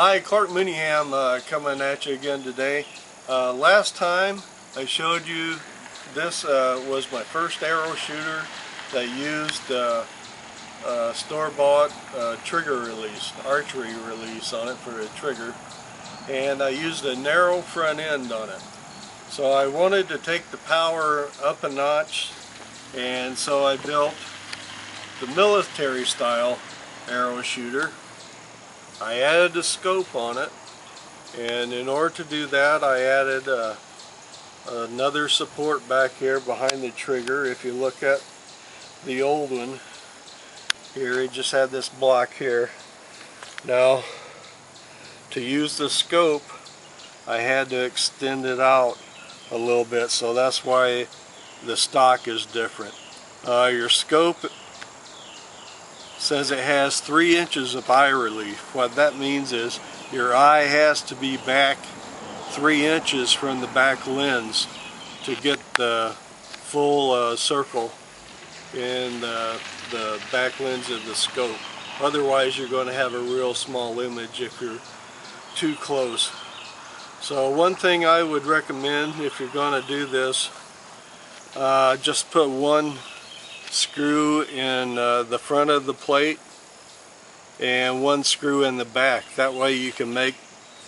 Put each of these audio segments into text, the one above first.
Hi, Clark Mooneyham coming at you again today. Last time I showed you this was my first arrow shooter that used store-bought trigger release, archery release on it for a trigger, and I used a narrow front end on it. So I wanted to take the power up a notch, and so I built the military style arrow shooter. I added a scope on it, and in order to do that I added another support back here behind the trigger. If you look at the old one here, it just had this block here. Now to use the scope I had to extend it out a little bit, so that's why the stock is different. Your scope says it has 3 inches of eye relief. What that means is your eye has to be back 3 inches from the back lens to get the full circle in the back lens of the scope. Otherwise you're going to have a real small image if you're too close. So one thing I would recommend if you're going to do this, just put one screw in the front of the plate and one screw in the back. That way you can make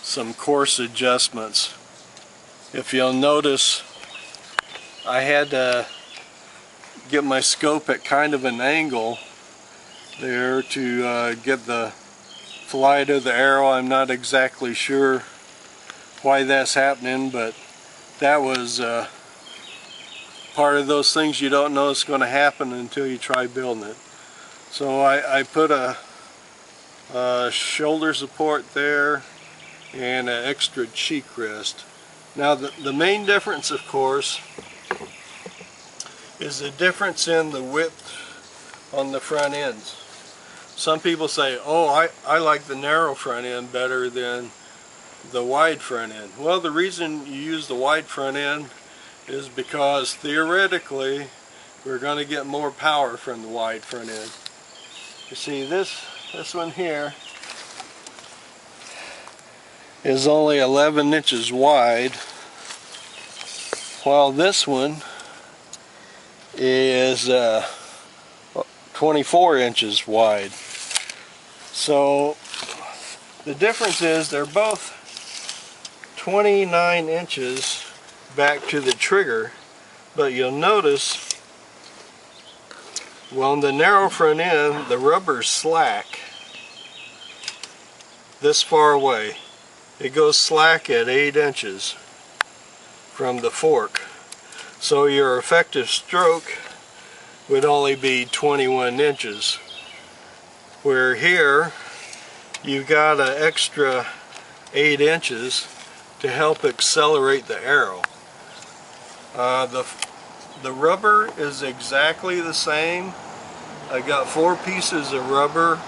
some coarse adjustments. If you'll notice, I had to get my scope at kind of an angle there to get the flight of the arrow. I'm not exactly sure why that's happening, but that was part of those things you don't know is going to happen until you try building it. So I put a shoulder support there and an extra cheek rest. Now the main difference, of course, is the difference in the width on the front ends. Some people say, oh, I like the narrow front end better than the wide front end. Well, the reason you use the wide front end is because theoretically we're going to get more power from the wide front end. You see this one here is only 11 inches wide, while this one is 24 inches wide. So the difference is they're both 29 inches back to the trigger, but you'll notice, well, on the narrow front end the rubber's slack this far away. It goes slack at 8 inches from the fork, so your effective stroke would only be 21 inches, where here you've got an extra 8 inches to help accelerate the arrow. The rubber is exactly the same. I got 4 pieces of rubber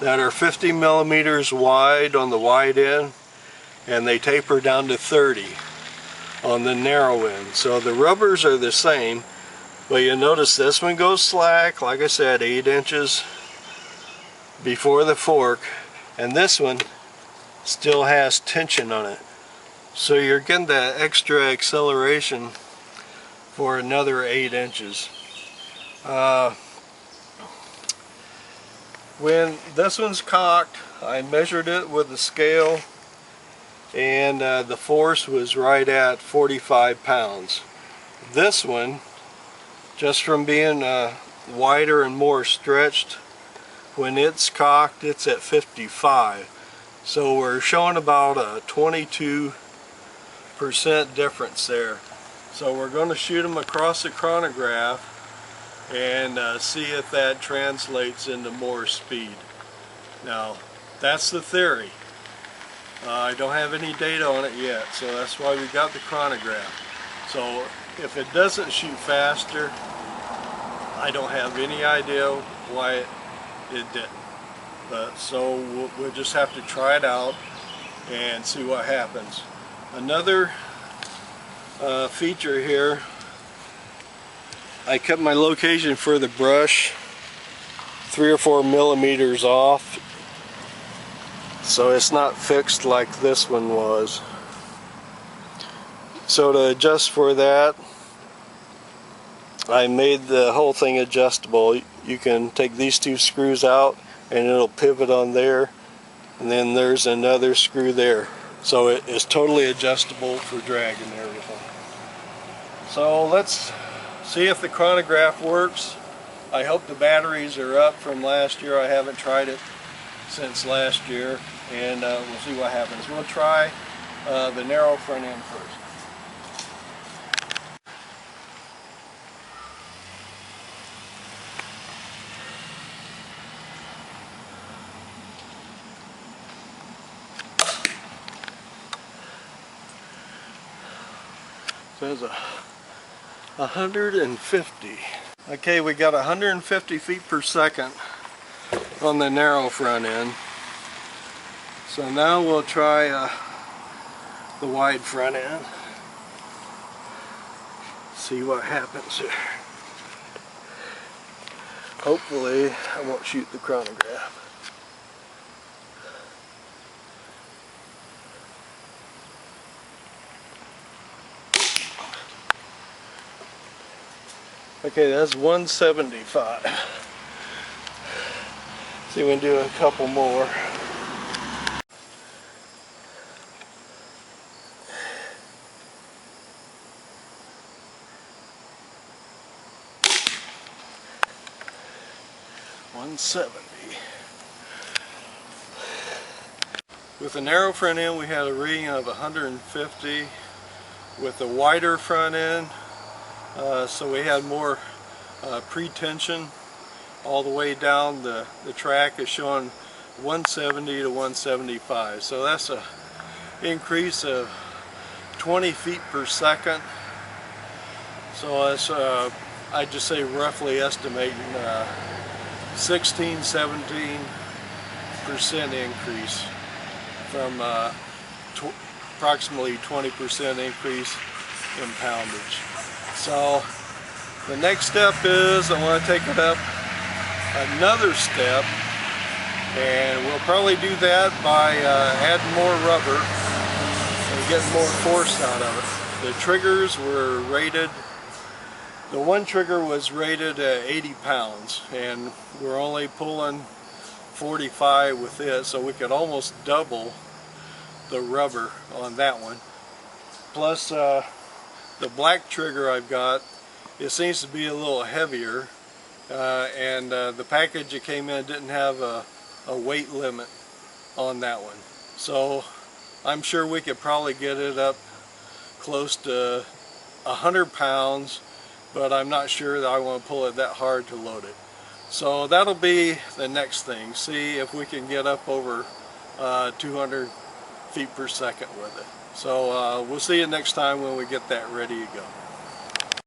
that are 50 millimeters wide on the wide end, and they taper down to 30 on the narrow end. So the rubbers are the same, but you notice this one goes slack, like I said, 8 inches before the fork, and this one still has tension on it. So you're getting that extra acceleration for another 8 inches. When this one's cocked, I measured it with a scale, and the force was right at 45 pounds. This one, just from being wider and more stretched, when it's cocked it's at 55. So we're showing about a 22% difference there. So we're going to shoot them across the chronograph and see if that translates into more speed. Now that's the theory. I don't have any data on it yet, so that's why we got the chronograph. So if it doesn't shoot faster, I don't have any idea why it didn't. But so we'll just have to try it out and see what happens. Another feature here, I kept my location for the brush 3 or 4 millimeters off so it's not fixed like this one was. So to adjust for that, I made the whole thing adjustable. You can take these two screws out and it'll pivot on there, and then there's another screw there. So it is totally adjustable for drag and everything. So let's see if the chronograph works. I hope the batteries are up from last year. I haven't tried it since last year, and we'll see what happens. We'll try the narrow front end first. Says 150. Okay, we got 150 feet per second on the narrow front end. So now we'll try the wide front end. See what happens here. Hopefully I won't shoot the chronograph. Okay, that's 175. See, we can do a couple more. With the narrow front end, we had a reading of 150. With the wider front end, so we had more pre-tension all the way down the track is showing 170 to 175. So that's an increase of 20 feet per second. So that's, I'd just say roughly estimating 16–17% increase from approximately 20% increase in poundage. So the next step is I want to take it up another step, and we'll probably do that by adding more rubber and getting more force out of it. The triggers were rated, the one trigger was rated at 80 pounds, and we're only pulling 45 with it, so we could almost double the rubber on that one. Plus the black trigger I've got, it seems to be a little heavier, and the package that came in didn't have a weight limit on that one. So I'm sure we could probably get it up close to 100 pounds, but I'm not sure that I want to pull it that hard to load it. So that'll be the next thing. See if we can get up over 200 feet per second with it. So we'll see you next time when we get that ready to go.